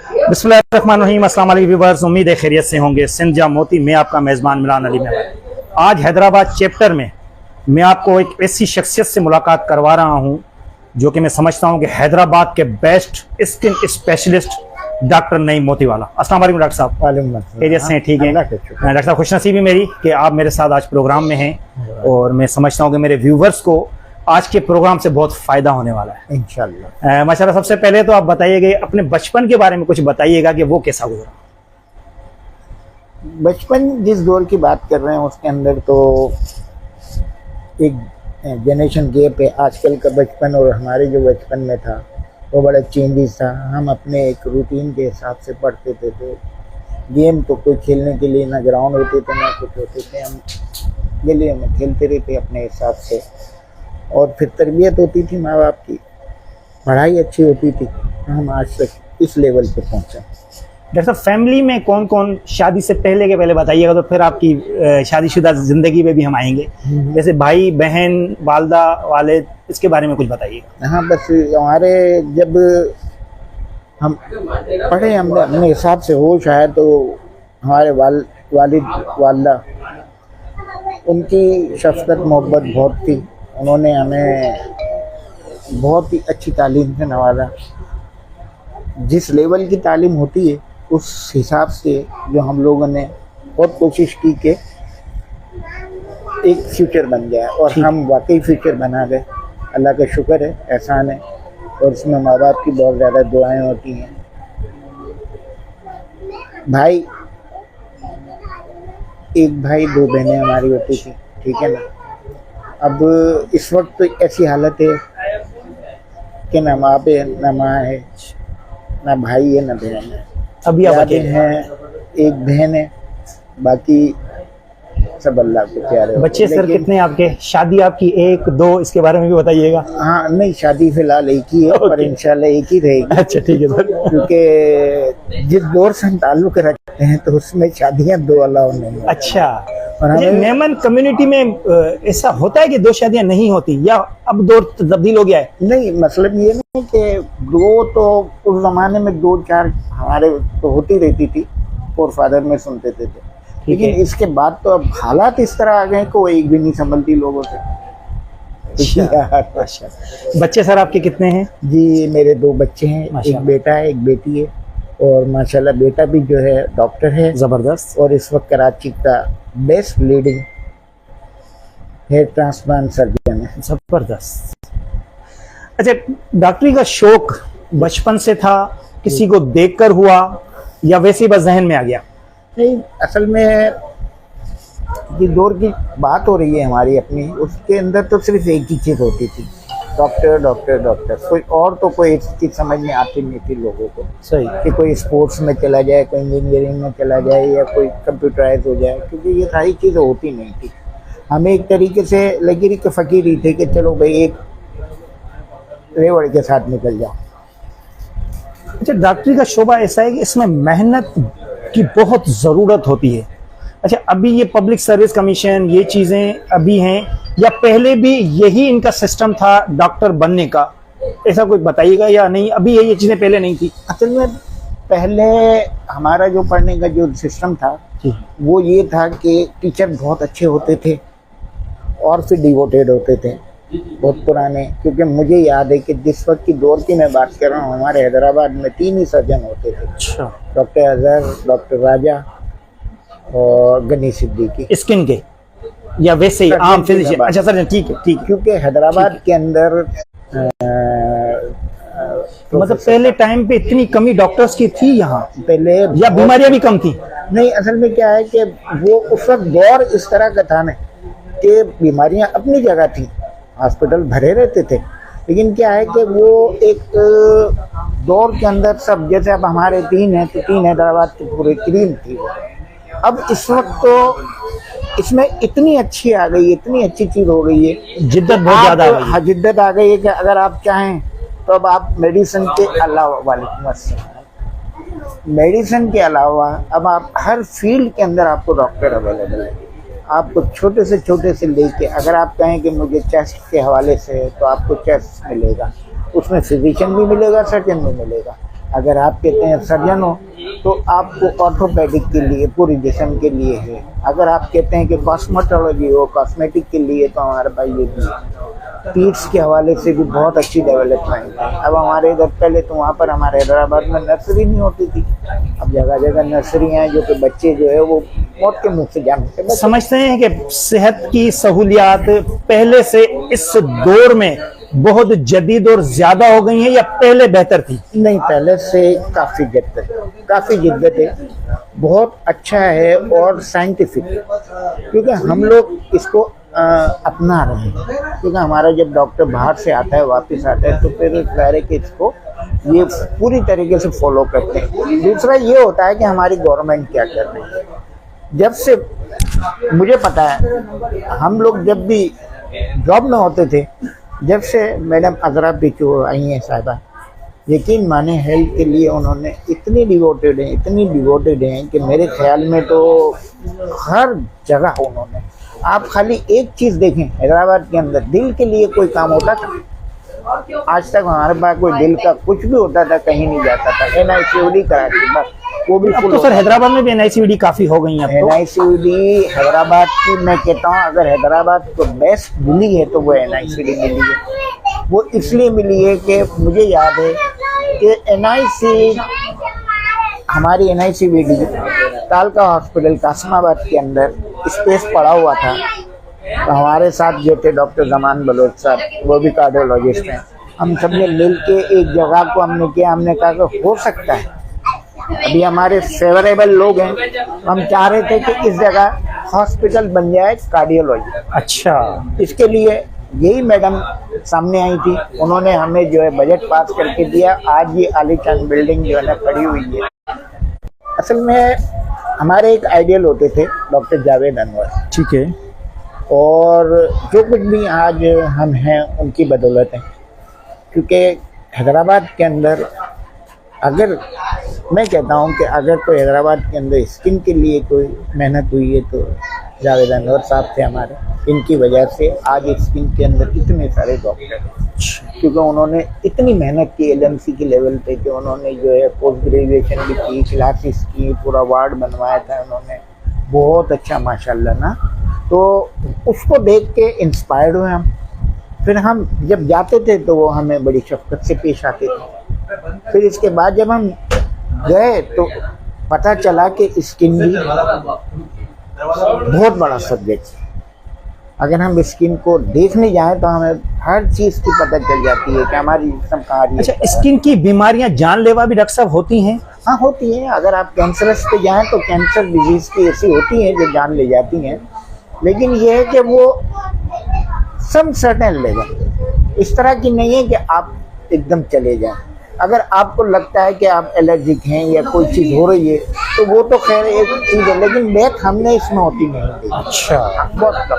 बिस्मिल्लाहिर्रहमानिर्रहीम। अस्सलाम वालेकुम व्यूअर्स, उम्मीद है खैरियत से होंगे। सिंध या मोती, मैं आपका मेज़बान मिलान अली मेहमान। आज हैदराबाद चैप्टर में मैं आपको एक ऐसी शख्सियत से मुलाकात करवा रहा हूं जो कि मैं समझता हूं कि हैदराबाद के best skin specialist doctor Naeem Motiwala. अस्सलाम वालेकुम डॉक्टर साहब। वालेकुम खैरियत से हैं? ठीक है डॉक्टर साहब, खुशनसीबी मेरी कि आप मेरे साथ आज प्रोग्राम में हैं और मैं समझता हूँ कि मेरे व्यूवर्स को आज के प्रोग्राम से बहुत फायदा होने वाला है इंशाल्लाह। माशाल्लाह। सबसे पहले तो आप बताइएगा, अपने बचपन के बारे में कुछ बताइएगा कि वो कैसा गुजरा। बचपन जिस दौर की बात कर रहे हैं उसके अंदर तो एक जनरेशन गैप है। आजकल का बचपन और हमारे जो बचपन में था वो बड़ा चेंजेस था। हम अपने एक रूटीन के हिसाब से पढ़ते थे, तो गेम तो कोई खेलने के लिए ना ग्राउंड होते थे ना कुछ होते थे। हम गली में खेलते रहते अपने हिसाब से, और फिर तरबियत होती थी माँ बाप की, पढ़ाई अच्छी होती थी। हम आज तक इस लेवल पे पहुँचे। डॉक्टर साहब, फैमिली में कौन कौन, शादी से पहले के पहले बताइएगा तो फिर आपकी शादीशुदा जिंदगी में भी हम आएंगे। जैसे भाई बहन, वालदा वालिद, इसके बारे में कुछ बताइएगा। हाँ, बस हमारे जब हम पढ़े हमने अपने हिसाब से होश आया तो हमारे वालिद वालदा, उनकी शफकत मोहब्बत बहुत थी। उन्होंने हमें बहुत ही अच्छी तालीम से नवाजा। जिस लेवल की तालीम होती है उस हिसाब से जो हम लोगों ने बहुत कोशिश की कि एक फ्यूचर बन जाए, और हम वाकई फ्यूचर बना गए। अल्लाह का शुक्र है, एहसान है, और इसमें माँ बाप की बहुत ज़्यादा दुआएं होती हैं। भाई, एक भाई दो बहनें हमारी होती थी, ठीक है ना। अब इस वक्त तो ऐसी हालत है कि ना माँ पे ना माँ है, ना भाई है ना बहन है। अभी आप हैं, एक बहन है, बाकी सब अल्लाह को प्यारे। बच्चे सर कितने आपके? शादी आपकी एक दो, इसके बारे में भी बताइएगा। हाँ, नहीं, शादी फिलहाल एक ही है, पर इंशाल्लाह एक ही रहेगी। अच्छा, ठीक है सर। क्योंकि जिस दौर से हम ताल्लुक रखते हैं तो उसमें शादियाँ दो अलाउ नहीं है। अच्छा, और हमें मेमन कम्युनिटी में ऐसा होता है कि दो शादियां नहीं होती, या अब दौर तब्दील हो गया है? नहीं, मतलब ये नहीं कि दो, तो उस जमाने में दो चार हमारे तो होती रहती थी, फोर फादर में सुनते थे। लेकिन इसके बाद तो अब हालात इस तरह आ गए कि वो एक भी नहीं संभलती लोगों से। अच्छा। बच्चे सर आपके कितने हैं? जी, मेरे दो बच्चे हैं, एक बेटा है एक बेटी है। और माशाल्लाह बेटा भी जो है डॉक्टर है, जबरदस्त, और इस वक्त कराची का best leading hair transplant surgeon है। जबरदस्त। अच्छा, डॉक्टरी का शौक बचपन से था, किसी को देखकर हुआ, या वैसे ही बस जहन में आ गया? नहीं, असल में जिस दौर की बात हो रही है हमारी अपनी, उसके अंदर तो सिर्फ एक ही चीज़ होती थी, डॉक्टर डॉक्टर डॉक्टर। कोई और तो कोई चीज़ समझ में आती नहीं थी लोगों को। सही कि कोई स्पोर्ट्स में चला जाए, कोई इंजीनियरिंग में चला जाए, या कोई कंप्यूटराइज हो जाए, क्योंकि ये सारी चीज़ें होती नहीं थी। हमें एक तरीके से लकीर के फ़कीर ही थे कि चलो भाई एक रेवड़ के साथ निकल जाओ। अच्छा, डॉक्टरी का शोबा ऐसा है कि इसमें मेहनत की बहुत ज़रूरत होती है। अच्छा, अभी ये पब्लिक सर्विस कमीशन, ये चीज़ें अभी हैं, या पहले भी यही इनका सिस्टम था डॉक्टर बनने का? ऐसा कुछ बताइएगा, या नहीं अभी ये चीज़ें पहले नहीं थी? असल में पहले हमारा जो पढ़ने का जो सिस्टम था वो ये था कि टीचर बहुत अच्छे होते थे और फिर डिवोटेड होते थे, बहुत पुराने। क्योंकि मुझे याद है कि जिस वक्त की दौर की मैं बात कर रहा हूँ, हमारे हैदराबाद में 3 ही सर्जन होते थे। अच्छा। डॉक्टर अजहर, डॉक्टर राजा और गनी सिद्दीकी। स्किन के या वैसे ही आम फिजिशियन? अच्छा सर, ठीक है ठीक है। क्योंकि हैदराबाद के अंदर मतलब पहले टाइम पे इतनी कमी डॉक्टर्स की थी यहाँ पहले, या बीमारियां भी कम थी? नहीं, असल में क्या है कि वो उस वक्त दौर इस तरह का था ना कि बीमारियां अपनी जगह थी, हॉस्पिटल भरे रहते थे। लेकिन क्या है कि वो एक दौर के अंदर सब, जैसे अब हमारे 3 हैं तो 3 हैदराबाद की पूरी क्रीम थी। अब इस वक्त तो इसमें इतनी अच्छी आ गई, इतनी अच्छी चीज़ हो गई है, जिद्दत बहुत ज़्यादा आ गई। हाँ, जिद्दत आ गई है कि अगर आप चाहें तो अब आप मेडिसिन के अलावा, वालेकुम अस्सलाम, मेडिसिन के अलावा अब आप हर फील्ड के अंदर आपको डॉक्टर अवेलेबल है। आपको छोटे से लेके, अगर आप कहें कि मुझे चेस्ट के हवाले से है तो आपको चेस्ट मिलेगा, उसमें फिजिशियन भी मिलेगा, सर्जन भी मिलेगा। अगर आप कहते हैं सर्जन हो तो आपको ऑर्थोपेडिक के लिए पूरी जिस्म के लिए है। अगर आप कहते हैं कि कॉस्मेटोलॉजी हो, कॉस्मेटिक के लिए, तो हमारे पास ये भी है। पीट्स के हवाले से भी बहुत अच्छी डेवलपमेंट है। अब हमारे इधर पहले तो वहाँ पर हमारे हैदराबाद में नर्सरी नहीं होती थी, अब जगह जगह नर्सरी हैं जो कि बच्चे जो है वो मौत के मुंह से जानते हैं। समझते हैं कि सेहत की सहूलियात पहले से इस दौर में बहुत जदीद और ज्यादा हो गई हैं या पहले बेहतर थी? नहीं, पहले से काफ़ी जिद्दत है, बहुत अच्छा है और साइंटिफिक है, क्योंकि हम लोग इसको अपना रहे हैं। क्योंकि हमारा जब डॉक्टर बाहर से आता है, वापस आता है, तो फिर जाहिर है कि इसको ये पूरी तरीके से फॉलो करते हैं। दूसरा ये होता है कि हमारी गवर्नमेंट क्या कर रही है। जब से मुझे पता है, हम लोग जब भी जॉब में होते थे, जब से मैडम अजरा पिचू आई हैं साहिबा, यकीन माने हेल्थ के लिए उन्होंने इतनी डिवोटेड हैं कि मेरे ख्याल में तो हर जगह उन्होंने, आप खाली एक चीज़ देखें, हैदराबाद के अंदर दिल के लिए कोई काम होता था? आज तक हमारे पास कोई दिल का कुछ भी होता था, कहीं नहीं जाता था। NICUD कराती, बस वो भी अब तो सर हैदराबाद में भी NICUD काफी हो गई हैं अब तो। NICUD हैदराबाद की मैं कहता हूँ, अगर हैदराबाद को बेस्ट मिली है तो वो NICUD मिली है। वो इसलिए मिली है कि मुझे याद है कि हमारी NICUD तालका हॉस्पिटल कासिमाबाद के अंदर स्पेस पड़ा हुआ था। तो हमारे साथ जो थे डॉक्टर जमान बलोच साहब, वो भी कार्डियोलॉजिस्ट हैं। हम सब ने मिल के एक जगह को हमने किया, हमने कहा कि हो सकता है, अभी हमारे फेवरेबल लोग हैं, हम चाह रहे थे कि इस जगह हॉस्पिटल बन जाए कार्डियोलॉजी। अच्छा, इसके लिए यही मैडम सामने आई थी, उन्होंने हमें जो है बजट पास करके दिया। आज ये आलीशान बिल्डिंग जो है ना खड़ी हुई है। असल में हमारे एक आइडियल होते थे डॉक्टर जावेद अनवर, ठीक है, और जो कुछ भी आज हम हैं उनकी बदौलत है। क्योंकि हैदराबाद के अंदर, अगर मैं कहता हूँ कि अगर कोई हैदराबाद के अंदर स्किन के लिए कोई मेहनत हुई है तो जावेद अनवर साहब थे हमारे। इनकी वजह से आज स्किन के अंदर इतने सारे डॉक्टर हैं, क्योंकि उन्होंने इतनी मेहनत की LMC के लेवल पे कि उन्होंने जो है पोस्ट ग्रेजुएशन भी की, क्लासेस की, पूरा वार्ड बनवाया था उन्होंने, बहुत अच्छा माशाल्लाह ना। तो उसको देख के इंस्पायर्ड हुए हम। फिर हम जब जाते थे तो वो हमें बड़ी शफकत से पेश आते थे। फिर इसके बाद जब हम गए तो पता चला कि स्किन भी बहुत बड़ा सब्जेक्ट है। अगर हम स्किन को देखने जाएं तो हमें हर चीज़ की पता चल जाती है कि हमारी जिस्म कहाँ रही है। अच्छा, स्किन की बीमारियां जानलेवा भी डॉक्टर साहब होती हैं? हाँ, होती हैं। अगर आप कैंसरस पे जाएं तो कैंसर डिजीज़ की ऐसी होती हैं जो जान ले जाती हैं, लेकिन ये है कि वो सम सर्टेन लेवल, इस तरह की नहीं है कि आप एकदम चले जाएं। अगर आपको लगता है कि आप एलर्जिक हैं या कोई चीज़ हो रही है तो वो तो खैर एक चीज़ है, लेकिन डेथ हमने इसमें होती नहीं देखी। अच्छा, बहुत कम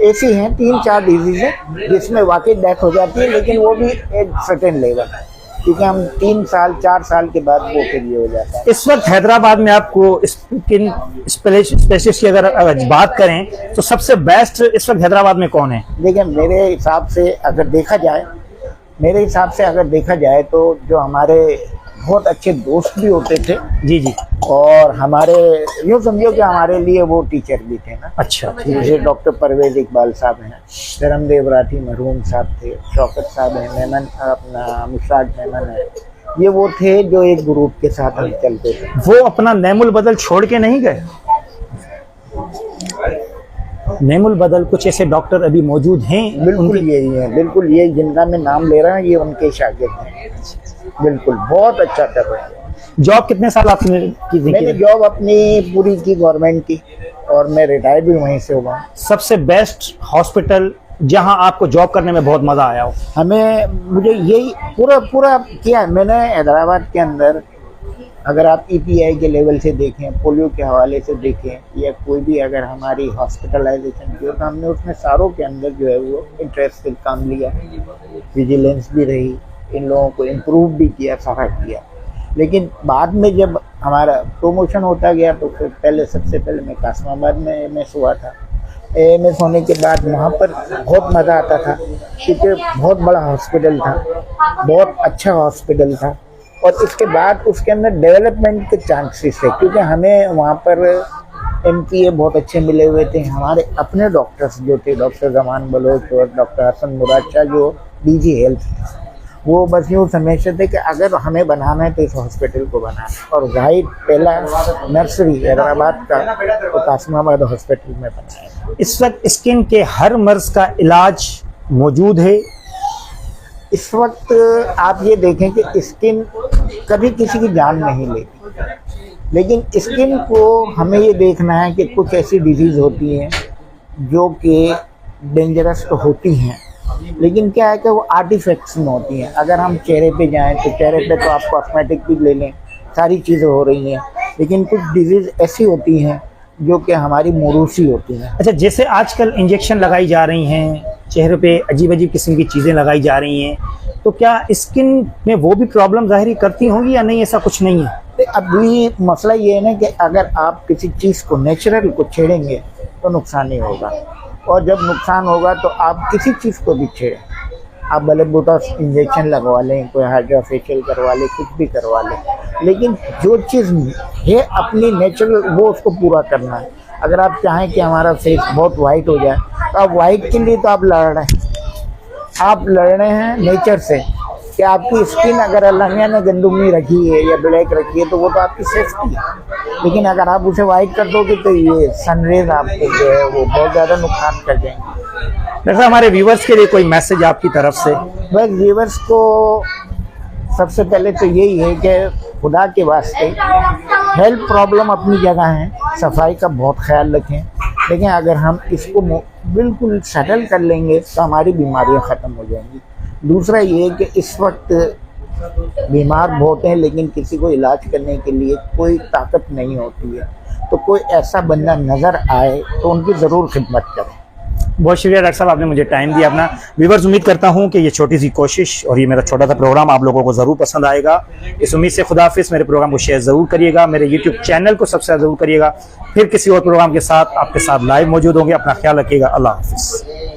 ऐसी हैं 3-4 डिजीज़ हैं जिसमें वाकई डेथ हो जाती है, लेकिन वो भी एक सर्टेन लेवल है, क्योंकि हम 3-4 साल के बाद वो फिर ये हो जाता है। इस वक्त हैदराबाद में आपको स्किन स्पेशलिस्ट की अगर बात करें तो सबसे बेस्ट इस वक्त हैदराबाद में कौन है? देखिए, मेरे हिसाब से अगर देखा जाए तो जो हमारे बहुत अच्छे दोस्त भी होते थे, जी, और हमारे यूँ समझो कि हमारे लिए वो टीचर भी थे ना। अच्छा, जैसे डॉक्टर परवेज इकबाल साहब हैं, धर्मदेव राठी मरहूम साहब थे, शौकत साहब हैं, मेमन अपना मुशाद मेमन है, ये वो थे जो एक ग्रुप के साथ हम चलते थे। वो अपना नेमुल बदल छोड़ के नहीं गए? नेमुल बदल कुछ ऐसे डॉक्टर अभी मौजूद हैं? बिल्कुल यही है, बिल्कुल ये जिनका मैं नाम ले रहा हूँ ये उनके शागिर्द हैं। बिल्कुल, बहुत अच्छा कर रहे हैं। जॉब कितने साल आपने की? मैंने जॉब अपनी पूरी की गवर्नमेंट की, और मैं रिटायर भी वहीं से हुआ। सबसे बेस्ट हॉस्पिटल जहां आपको जॉब करने में बहुत मजा आया हो? मुझे यही पूरा किया मैंने हैदराबाद के अंदर। अगर आप EPI के लेवल से देखें, पोलियो के हवाले से देखें, या कोई भी अगर हमारी हॉस्पिटलाइजेशन की हो, तो हमने उसमें सारों के अंदर जो है वो इंटरेस्टिंग काम लिया, विजिलेंस भी रही, इन लोगों को इम्प्रूव भी किया, सारा किया। लेकिन बाद में जब हमारा प्रमोशन होता गया तो फिर सबसे पहले मैं कासिमाबाद में AMS हुआ था। AMS होने के बाद वहाँ पर बहुत मज़ा आता था, क्योंकि बहुत बड़ा हॉस्पिटल था, बहुत अच्छा हॉस्पिटल था, और इसके बाद उसके अंदर डेवलपमेंट के चांसेस है, क्योंकि हमें वहाँ पर MPA बहुत अच्छे मिले हुए थे। हमारे अपने डॉक्टर्स जो थे, डॉक्टर जमान बलोच और डॉक्टर हसन मुराद शाह जो DG हेल्थ, वो बस यूँ समझते थे कि अगर हमें बनाना है तो इस हॉस्पिटल को बनाना है। और राइट पहला नर्सरी हैदराबाद का तो कासिमाबाद हॉस्पिटल में बनाया। इस वक्त स्किन के हर मर्ज का इलाज मौजूद है। इस वक्त आप ये देखें कि स्किन कभी किसी की जान नहीं लेती, लेकिन स्किन को हमें ये देखना है कि कुछ ऐसी डिजीज़ होती हैं जो कि डेंजरस तो होती हैं, लेकिन क्या है कि वो आर्टिफैक्ट्स में होती हैं। अगर हम चेहरे पे जाएं तो चेहरे पे तो आप कॉस्मेटिक भी ले लें, सारी चीज़ें हो रही हैं, लेकिन कुछ डिजीज़ ऐसी होती हैं जो कि हमारी मौरूसी होती हैं। अच्छा, जैसे आजकल इंजेक्शन लगाई जा रही हैं, चेहरे पे अजीब अजीब किस्म की चीज़ें लगाई जा रही हैं, तो क्या स्किन में वो भी प्रॉब्लम ज़ाहिर करती होंगी या नहीं, ऐसा कुछ नहीं है? तो अभी मसला ये है ना कि अगर आप किसी चीज़ को नेचुरल को छेड़ेंगे तो नुकसान ही होगा, और जब नुकसान होगा तो आप किसी चीज़ को भी छेड़ें, आप भले बोटॉक्स इंजेक्शन लगवा लें, कोई हाइड्रा फेशियल करवा लें, कुछ भी करवा लें, लेकिन जो चीज़ है अपनी नेचुरल वो उसको पूरा करना है। अगर आप चाहें कि हमारा फेस बहुत वाइट हो जाए तो आप वाइट के लिए तो आप लड़ रहे हैं, आप लड़ रहे हैं नेचर से कि आपकी स्किन अगर अल्लाह ने गंदुमनी रखी है या ब्लैक रखी है तो वो तो आपकी सेफ्टी है, लेकिन अगर आप उसे वाइट कर दोगे तो ये सनरेज आपको जो है वो बहुत ज़्यादा नुकसान कर जाएंगे। डॉक्टर साहब, हमारे व्यूवर्स के लिए कोई मैसेज आपकी तरफ से? बस व्यूवर्स को सबसे पहले तो यही है कि खुदा के वास्ते हेल्थ प्रॉब्लम अपनी जगह है, सफाई का बहुत ख्याल रखें, लेकिन अगर हम इसको बिल्कुल सेटल कर लेंगे तो हमारी बीमारियां ख़त्म हो जाएंगी। दूसरा ये है कि इस वक्त बीमार बहुत हैं, लेकिन किसी को इलाज करने के लिए कोई ताकत नहीं होती है, तो कोई ऐसा बंदा नज़र आए तो उनकी ज़रूर खिदमत करें। बहुत शुक्रिया डॉक्टर साहब, आपने मुझे टाइम दिया अपना। व्यूवर्स, उम्मीद करता हूं कि ये छोटी सी कोशिश और ये मेरा छोटा सा प्रोग्राम आप लोगों को ज़रूर पसंद आएगा। इस उम्मीद से खुदा हाफिज़। मेरे प्रोग्राम को शेयर ज़रूर करिएगा, मेरे YouTube चैनल को सब्सक्राइब ज़रूर करिएगा। फिर किसी और प्रोग्राम के साथ आपके साथ लाइव मौजूद होंगे। अपना ख्याल रखिएगा। अल्लाह हाफिज़।